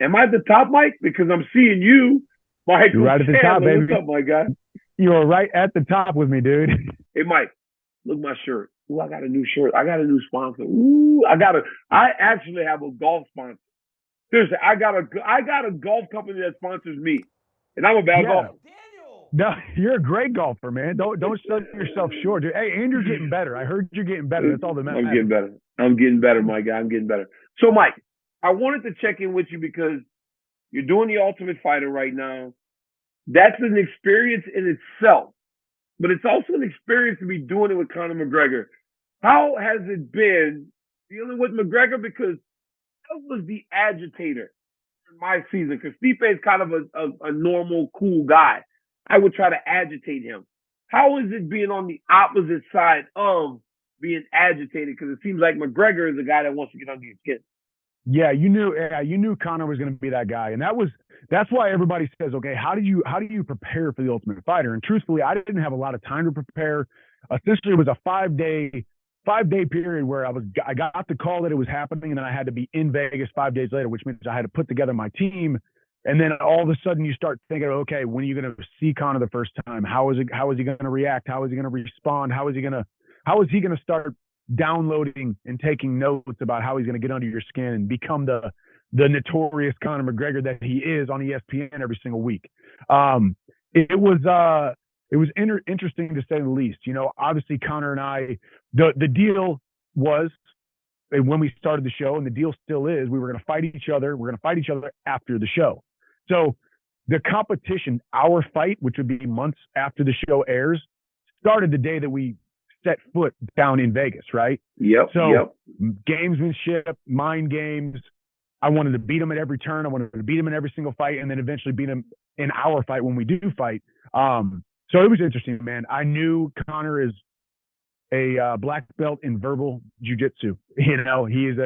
Am I at the top, Mike? Because I'm seeing you, Michael You're right at the top, Chandler. baby. What's up, my guy? You are right at the top with me, dude. Hey, Mike, look at my shirt. Ooh, I got a new shirt. I got a new sponsor. I actually have a golf sponsor. Seriously, I got a golf company that sponsors me, and I'm a bad golfer. No, you're a great golfer, man. Don't sell yourself short, dude. Hey, and you're getting better. I heard you're getting better. That's all that matters. I'm getting better, my guy. I'm getting better. So, Mike, I wanted to check in with you because you're doing the Ultimate Fighter right now. That's an experience in itself, but it's also an experience to be doing it with Conor McGregor. How has it been dealing with McGregor? Because I was the agitator in my season. Because Stipe is kind of a normal, cool guy. I would try to agitate him. How is it being on the opposite side of being agitated? Because it seems like McGregor is a guy that wants to get under your skin. Yeah, you knew Conor was going to be that guy, and that's why everybody says, okay, how do you prepare for the Ultimate Fighter? And truthfully, I didn't have a lot of time to prepare. Essentially, it was a 5-day period where I got the call that it was happening, and then I had to be in Vegas 5 days later, which means I had to put together my team. And then all of a sudden you start thinking, okay, when are you going to see Conor the first time? How is he going to react? How is he going to respond? How is he going to start downloading and taking notes about how he's going to get under your skin and become the notorious Conor McGregor that he is on ESPN every single week? It was interesting to say the least. You know, obviously Conor and I, the deal was, when we started the show, and the deal still is, we were going to fight each other. We're going to fight each other after the show. So the competition, our fight, which would be months after the show airs, started the day that we set foot down in Vegas, right? Yep. So gamesmanship, mind games. I wanted to beat him at every turn. I wanted to beat him in every single fight, and then eventually beat him in our fight when we do fight. So it was interesting, man. I knew Conor is a black belt in verbal jiu-jitsu. You know, he is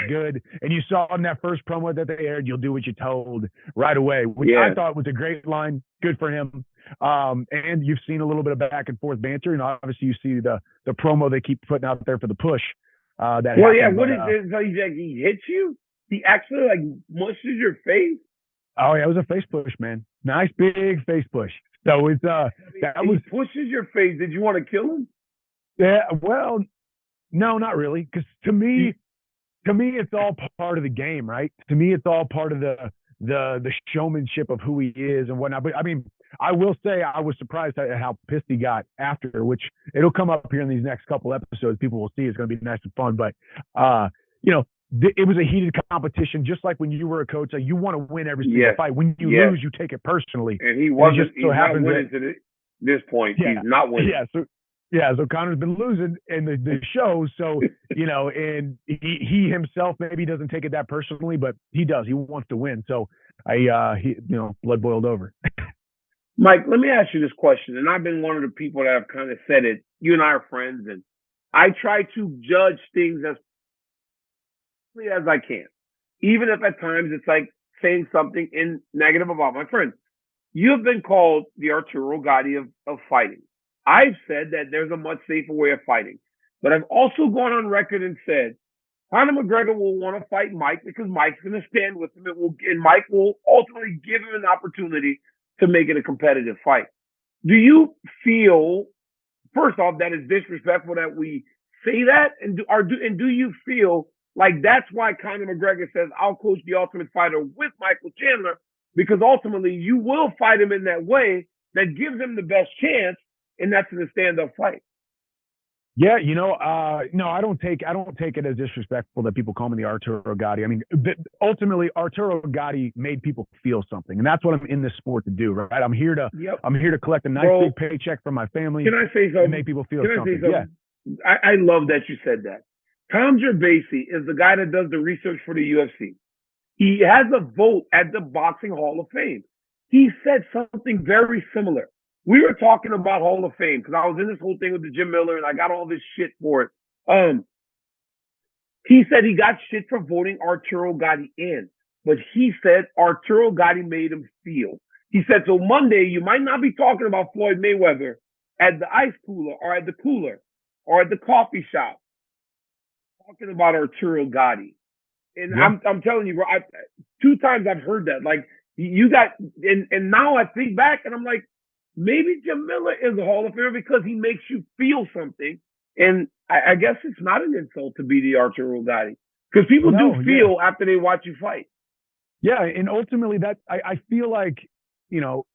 good. And you saw in that first promo that they aired, you'll do what you're told right away, which I thought was a great line. Good for him. And you've seen a little bit of back and forth banter, and obviously you see the promo they keep putting out there for the push. What is it? So he hits you? He actually mushes your face? Oh yeah, it was a face push, man. Nice big face push. So it's he pushes your face. Did you want to kill him? Yeah, well, no, not really. Because to me, it's all part of the game, right? To me, it's all part of the showmanship of who he is and whatnot. But I mean, I will say I was surprised at how pissed he got after, which it'll come up here in these next couple episodes. People will see it's going to be nice and fun. But you know, it was a heated competition, just like when you were a coach. Like, you want to win every single fight. When you lose, you take it personally. And he wasn't. He's not winning to this point. Yeah, he's not winning. So Conor's been losing in the show. So, you know, and he himself maybe doesn't take it that personally, but he does. He wants to win. So blood boiled over. Mike, let me ask you this question. And I've been one of the people that have kind of said it. You and I are friends, and I try to judge things as I can, even if at times it's like saying something in negative about my friends. You have been called the Arturo Gatti of fighting. I've said that there's a much safer way of fighting, but I've also gone on record and said Conor McGregor will want to fight Mike because Mike's going to stand with him, and Mike will ultimately give him an opportunity to make it a competitive fight. Do you feel, first off, that it's disrespectful that we say that, and do you feel like that's why Conor McGregor says, I'll coach the Ultimate Fighter with Michael Chandler, because ultimately you will fight him in that way that gives him the best chance, and that's in a stand-up fight? Yeah, no, I don't take it as disrespectful that people call me the Arturo Gatti. I mean, ultimately, Arturo Gatti made people feel something, and that's what I'm in this sport to do, right? I'm here to collect a nice big paycheck from my family. Can I say something? And make people feel something. Yeah. I love that you said that. Conor Basie is the guy that does the research for the UFC. He has a vote at the Boxing Hall of Fame. He said something very similar. We were talking about Hall of Fame because I was in this whole thing with the Jim Miller and I got all this shit for it. He said he got shit for voting Arturo Gatti in, but he said Arturo Gatti made him feel. He said, so Monday you might not be talking about Floyd Mayweather at the ice cooler or at the cooler or at the coffee shop. Talking about Arturo Gatti. And I'm telling you, bro, 2 times I've heard that. Like you got, and now I think back and I'm like, maybe Jim Miller is a Hall of Famer because he makes you feel something. And I guess it's not an insult to be the Arturo Gatti because people do feel after they watch you fight. Yeah, and ultimately that I feel like, you know,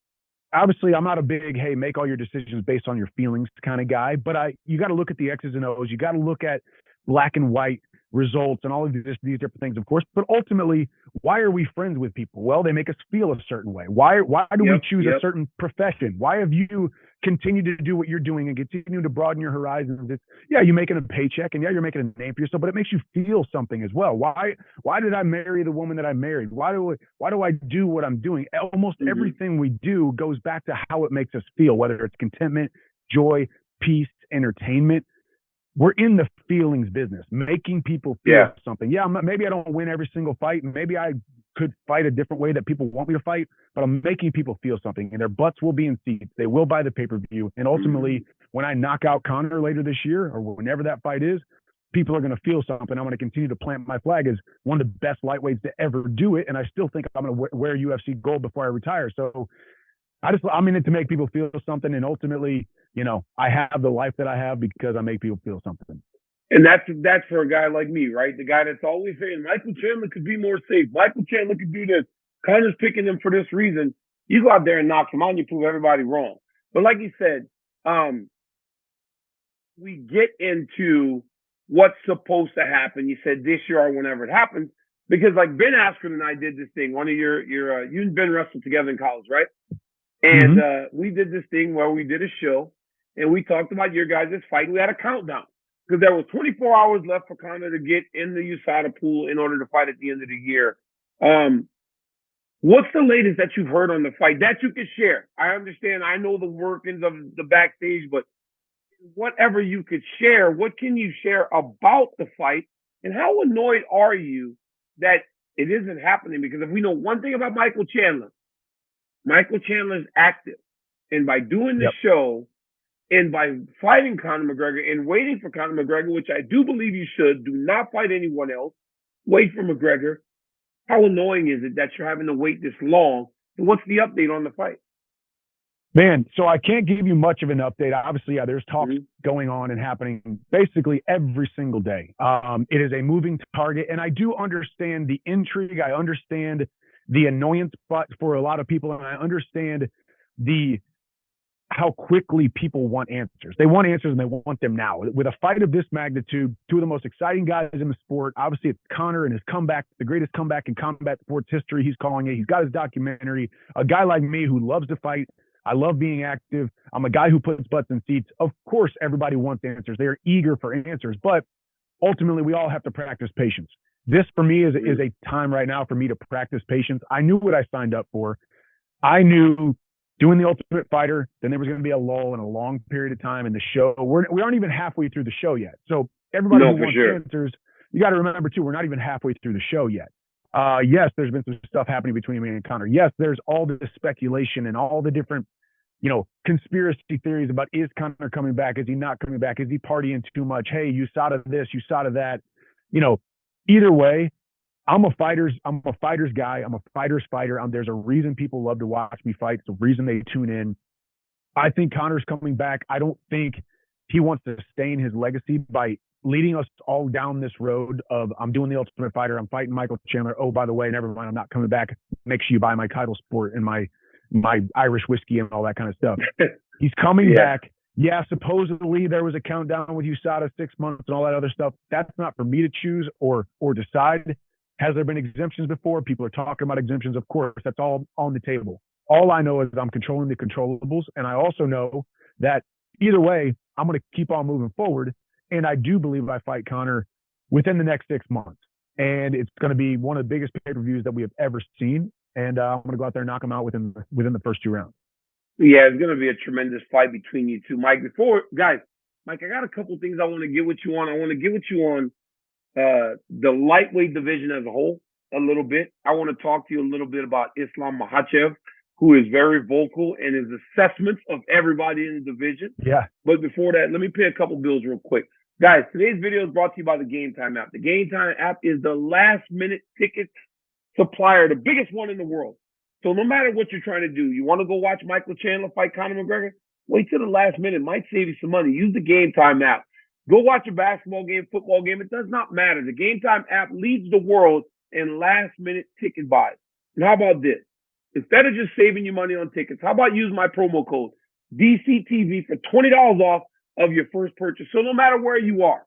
obviously I'm not a big, hey, make all your decisions based on your feelings kind of guy, but you got to look at the X's and O's. You got to look at black and white results and all of these different things, of course. But ultimately, why are we friends with people? Well, they make us feel a certain way. Why do we choose a certain profession? Why have you continued to do what you're doing and continue to broaden your horizons? You're making a paycheck and you're making a name for yourself, but it makes you feel something as well. Why did I marry the woman that I married? Why do I do what I'm doing? Almost everything we do goes back to how it makes us feel, whether it's contentment, joy, peace, entertainment. We're in the feelings business, making people feel something. Yeah, maybe I don't win every single fight. Maybe I could fight a different way that people want me to fight, but I'm making people feel something, and their butts will be in seats. They will buy the pay-per-view. And ultimately, when I knock out Conor later this year or whenever that fight is, people are going to feel something. I'm going to continue to plant my flag as one of the best lightweights to ever do it. And I still think I'm going to wear UFC gold before I retire. So I'm in it to make people feel something. And ultimately, you know, I have the life that I have because I make people feel something. And that's for a guy like me, right? The guy that's always saying Michael Chandler could be more safe. Michael Chandler could do this. Conor's picking him for this reason. You go out there and knock him out and you prove everybody wrong. But like you said, we get into what's supposed to happen. You said this year or whenever it happens. Because like Ben Askren and I did this thing. One of you and Ben wrestled together in college, right? And we did this thing where we did a show and we talked about your guys' fight. We had a countdown because there was 24 hours left for Conor to get in the USADA pool in order to fight at the end of the year. What's the latest that you've heard on the fight that you can share? I understand. I know the workings of the backstage, but whatever you could share, what can you share about the fight? And how annoyed are you that it isn't happening? Because if we know one thing about Michael Chandler's active. And by doing this show and by fighting Conor McGregor and waiting for Conor McGregor, which I do believe you should, do not fight anyone else, wait for McGregor. How annoying is it that you're having to wait this long? And what's the update on the fight? Man, so I can't give you much of an update. Obviously, there's talks going on and happening basically every single day. It is a moving target. And I do understand the intrigue. I understand the annoyance for a lot of people, and I understand how quickly people want answers. They want answers, and they want them now. With a fight of this magnitude, two of the most exciting guys in the sport, obviously it's Conor and his comeback, the greatest comeback in combat sports history, he's calling it. He's got his documentary. A guy like me who loves to fight, I love being active. I'm a guy who puts butts in seats. Of course, everybody wants answers. They are eager for answers, but ultimately we all have to practice patience. This for me is a time right now for me to practice patience. I knew what I signed up for. I knew doing the Ultimate Fighter, then there was going to be a lull and a long period of time in the show. We aren't even halfway through the show yet. So everybody who wants answers, you got to remember too, we're not even halfway through the show yet. Yes, there's been some stuff happening between me and Conor. Yes, there's all this speculation and all the different, conspiracy theories about is Conor coming back? Is he not coming back? Is he partying too much? Hey, USADA this, USADA that. Either way, I'm a fighter's guy. I'm a fighter's fighter. There's a reason people love to watch me fight. It's a reason they tune in. I think Conor's coming back. I don't think he wants to stain his legacy by leading us all down this road of I'm doing the Ultimate Fighter. I'm fighting Michael Chandler. Oh, by the way, never mind. I'm not coming back. Make sure you buy my title sport and my Irish whiskey and all that kind of stuff. He's coming back. Yeah, supposedly there was a countdown with USADA 6 months and all that other stuff. That's not for me to choose or decide. Has there been exemptions before? People are talking about exemptions. Of course, that's all on the table. All I know is I'm controlling the controllables. And I also know that either way, I'm going to keep on moving forward. And I do believe I fight Conor within the next 6 months. And it's going to be one of the biggest pay-per-views that we have ever seen. And I'm going to go out there and knock him out within the first 2 rounds. Yeah, it's going to be a tremendous fight between you two. Mike, Mike, I got a couple things I want to get with you on. I want to get with you on the lightweight division as a whole a little bit. I want to talk to you a little bit about Islam Makhachev, who is very vocal in his assessments of everybody in the division. Yeah. But before that, let me pay a couple bills real quick. Guys, today's video is brought to you by the Game Time app. The Game Time app is the last-minute ticket supplier, the biggest one in the world. So no matter what you're trying to do, you want to go watch Michael Chandler fight Conor McGregor? Wait till the last minute. Might save you some money. Use the Game Time app. Go watch a basketball game, football game. It does not matter. The Game Time app leads the world in last minute ticket buys. And how about this? Instead of just saving you money on tickets, how about use my promo code DCTV for $20 off of your first purchase? So no matter where you are,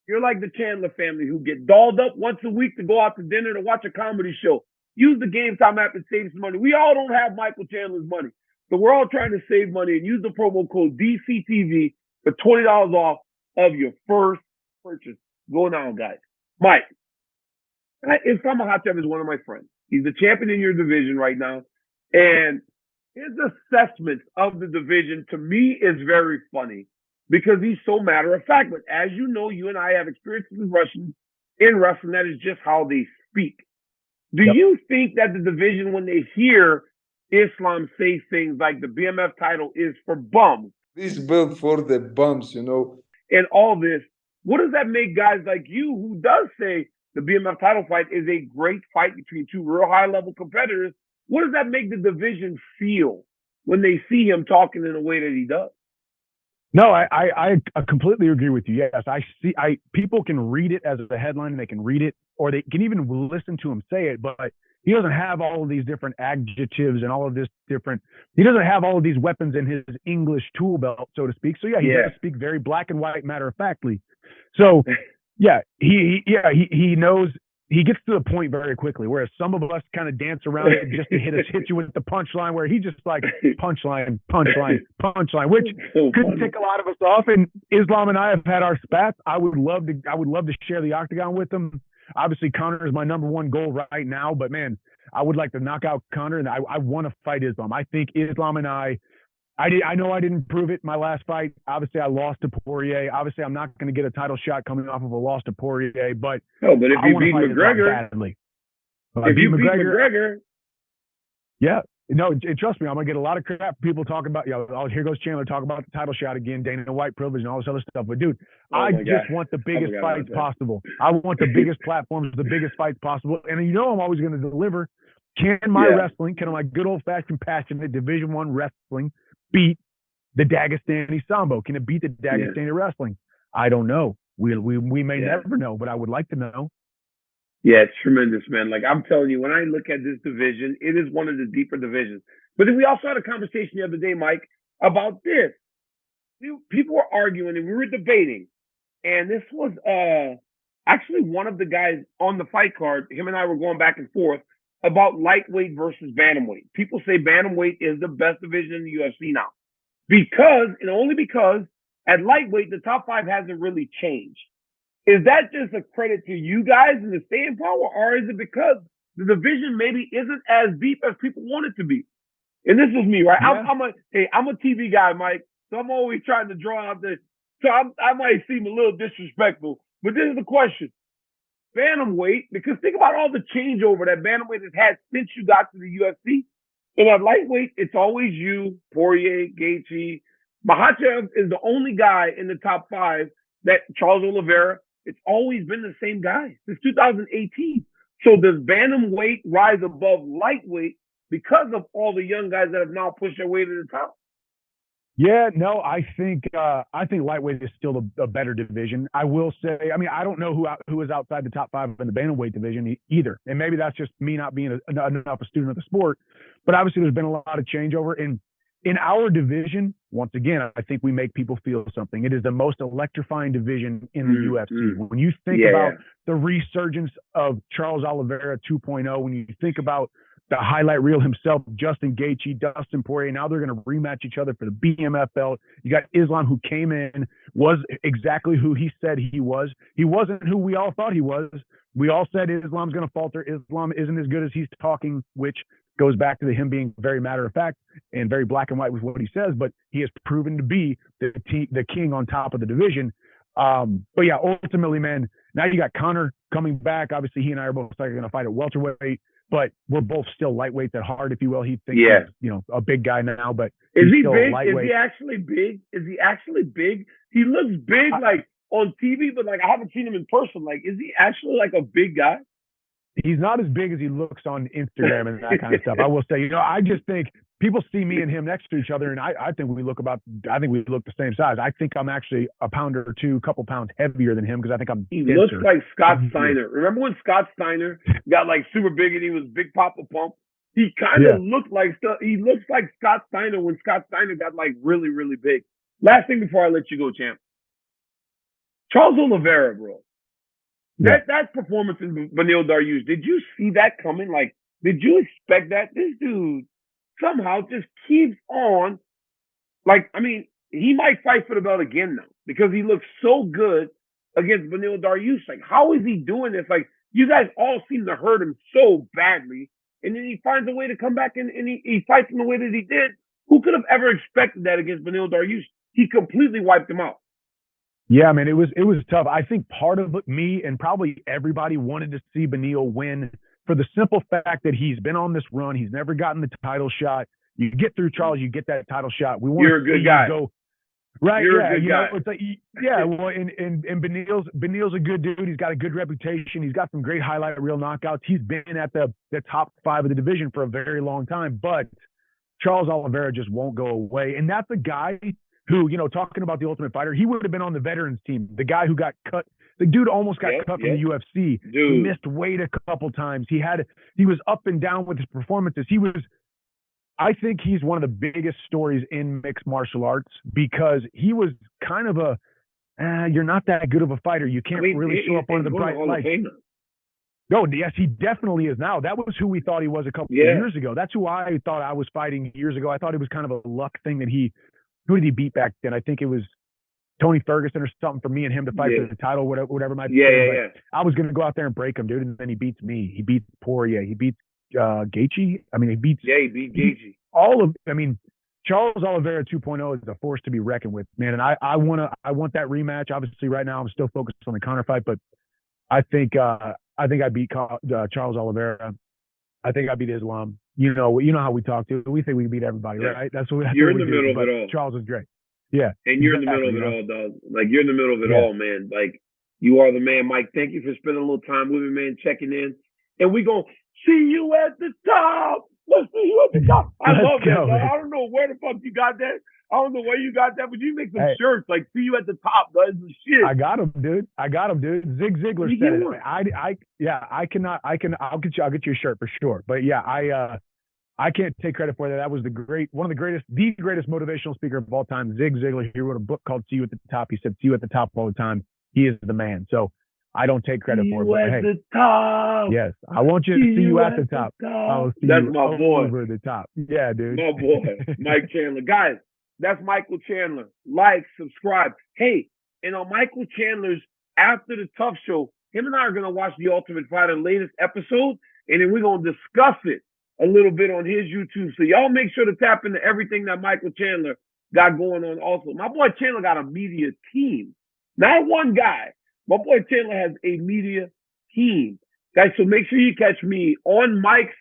you're like the Chandler family who get dolled up once a week to go out to dinner to watch a comedy show. Use the Game Time app and save some money. We all don't have Michael Chandler's money. So we're all trying to save money and use the promo code DCTV for $20 off of your first purchase. Go now, guys. Mike, Islam Makhachev is one of my friends. He's the champion in your division right now. And his assessment of the division, to me, is very funny because he's so matter of fact. But as you know, you and I have experience in wrestling. That is just how they speak. Do you think that the division, when they hear Islam say things like the BMF title is for bums? This belt for the bums, you know. And all this, what does that make guys like you, who does say the BMF title fight is a great fight between two real high-level competitors, what does that make the division feel when they see him talking in a way that he does? No, I completely agree with you. Yes, people can read it as a headline and they can read it, or they can even listen to him say it, but he doesn't have all of these different adjectives and all of this different, he doesn't have all of these weapons in his English tool belt, so to speak. So he does speak very black and white, matter of factly. So he knows, he gets to the point very quickly, whereas some of us kind of dance around it just to hit you with the punchline, where he just like punchline, which could tick a lot of us off. And Islam and I have had our spats. I would love to share the octagon with him. Obviously, Conor is my number one goal right now, but man, I would like to knock out Conor, and I want to fight Islam. I think Islam and I know I didn't prove it in my last fight. Obviously, I lost to Poirier. Obviously, I'm not going to get a title shot coming off of a loss to Poirier, but if you beat McGregor, yeah. No, and trust me, I'm going to get a lot of crap. People talking about, here goes Chandler talking about the title shot again, Dana White privilege and all this other stuff. But dude, I just want the biggest fights possible. I want the biggest platforms, the biggest fights possible. And I'm always going to deliver. Can my good old fashioned passionate Division I wrestling beat the Dagestani Sambo? Can it beat the Dagestani wrestling? I don't know. We may never know, but I would like to know. Yeah, it's tremendous, man. Like I'm telling you, when I look at this division, it is one of the deeper divisions. But then we also had a conversation the other day, Mike, about this. People were arguing and we were debating. And this was actually one of the guys on the fight card. Him and I were going back and forth about lightweight versus bantamweight. People say bantamweight is the best division in the UFC now. Only because at lightweight, the top five hasn't really changed. Is that just a credit to you guys and the staying power, or is it because the division maybe isn't as deep as people want it to be? And this is me, right? Yeah. I'm a TV guy, Mike, so I'm always trying to draw out I might seem a little disrespectful, but this is the question. Bantamweight, because think about all the changeover that bantamweight has had since you got to the UFC. And at lightweight, it's always you, Poirier, Gaethje. Makhachev is the only guy in the top five that Charles Oliveira. It's always been the same guy since 2018. So does bantamweight rise above lightweight because of all the young guys that have now pushed their way to the top? Yeah, no, I think lightweight is still a better division. I will say, I don't know who is outside the top five in the bantamweight division either, and maybe that's just me not being enough a student of the sport. But obviously, there's been a lot of changeover in our division. Once again, I think we make people feel something. It is the most electrifying division in the UFC. When you think about the resurgence of Charles Oliveira 2.0, when you think about the highlight reel himself, Justin Gaethje, Dustin Poirier, now they're going to rematch each other for the BMF belt. You got Islam, who came in, was exactly who he said he was. He wasn't who we all thought he was. We all said Islam's going to falter. Islam isn't as good as he's talking, which goes back to him being very matter of fact and very black and white with what he says, but he has proven to be the king on top of the division. But yeah, ultimately, man, now you got Conor coming back. Obviously, he and I are both going to fight at welterweight, but we're both still lightweights at heart, if you will. He thinks he's, a big guy now, but is he big? Lightweight. Is he actually big? He looks big, like on TV, but like I haven't seen him in person. Like, is he actually like a big guy? He's not as big as he looks on Instagram and that kind of stuff. I will say, I just think people see me and him next to each other, and I think we look the same size. I think I'm actually a pound or two, couple pounds heavier than him because I think I'm. He looks like Scott Steiner. Remember when Scott Steiner got like super big and he was Big Papa Pump? He kind of looked like Scott Steiner when Scott Steiner got like really, really big. Last thing before I let you go, champ. Charles Oliveira, bro. Yeah. That performance in Beneil Dariush, did you see that coming? Like, did you expect that? This dude somehow just keeps on. Like, I mean, he might fight for the belt again now because he looks so good against Beneil Dariush. Like, how is he doing this? Like, you guys all seem to hurt him so badly, and then he finds a way to come back and he fights in the way that he did. Who could have ever expected that against Beneil Dariush? He completely wiped him out. Yeah, man, it was tough. I think part of me and probably everybody wanted to see Beneil win for the simple fact that he's been on this run. He's never gotten the title shot. You get through Charles, you get that title shot. We want You're a good guy. Go right. You're yeah, a good guy. It's like, yeah. Well, and Beneil's a good dude. He's got a good reputation. He's got some great highlight reel knockouts. He's been at the top 5 of the division for a very long time. But Charles Oliveira just won't go away, and that's a guy who, talking about the Ultimate Fighter, he would have been on the veterans team. The guy who got cut, the dude almost got cut from the UFC. Dude. He missed weight a couple times. He was up and down with his performances. I think he's one of the biggest stories in mixed martial arts because he was kind of you're not that good of a fighter. You can't really show up under the bright lights. No, yes, he definitely is now. That was who we thought he was a couple of years ago. That's who I thought I was fighting years ago. I thought it was kind of a luck thing that who did he beat back then? I think it was Tony Ferguson or something for me and him to fight for the title, whatever might be. Yeah. I was going to go out there and break him, dude, and then he beats me. He beats Poirier. He beats Gaethje. I mean, he beat Gaethje. Charles Oliveira 2.0 is a force to be reckoned with, man. And I want that rematch. Obviously, right now I'm still focused on the Conor fight, but I think I beat Charles Oliveira. I think I beat Islam. You know how we talk to. We think we can beat everybody, right? That's what you're in the middle of it all. Charles is great. Yeah. And you're in the middle of it all, dog. Like, you're in the middle of it all, man. Like, you are the man, Mike. Thank you for spending a little time with me, man, checking in. And we going to see you at the top. Let's see you at the top. I love that, dog. I don't know where the fuck you got that. I don't know where you got that, but you make some shirts like "See you at the top." That's the shit. I got them, dude. Zig Ziglar said it. I'll get you a shirt for sure. But yeah, I can't take credit for that. That was the greatest motivational speaker of all time, Zig Ziglar. He wrote a book called "See You at the Top." He said, "See you at the top all the time." He is the man. So I don't take credit for it. But at the top. Yes, I want you to see you at the top. I'll see That's you my boy. over the top. Yeah, dude. My boy, Mike Chandler. Guys, that's Michael Chandler. Like, subscribe. Hey, and on Michael Chandler's After the Tough Show, him and I are going to watch The Ultimate Fighter latest episode, and then we're going to discuss it a little bit on his YouTube. So y'all make sure to tap into everything that Michael Chandler got going on also. My boy Chandler got a media team. Not one guy. My boy Chandler has a media team. Guys, so make sure you catch me on Mike's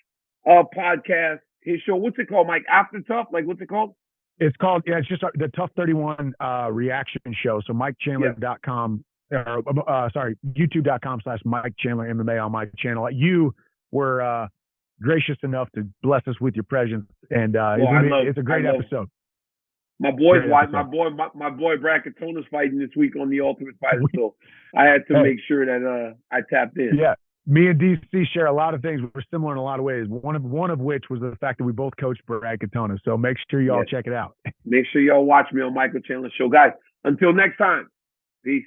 podcast, his show. What's it called, Mike? After Tough? Like, what's it called? It's called, it's just the Tough 31 reaction show. So MikeChandler.com, YouTube.com/Mike Chandler MMA on my channel. You were gracious enough to bless us with your presence, and it's a great episode. My boy Bracketona's fighting this week on The Ultimate Fighter, so I had to make sure that I tapped in. Yeah. Me and DC share a lot of things. We're similar in a lot of ways. One of which was the fact that we both coached Bracketona. So make sure y'all check it out. Make sure y'all watch me on Michael Chandler Show. Guys, until next time, peace.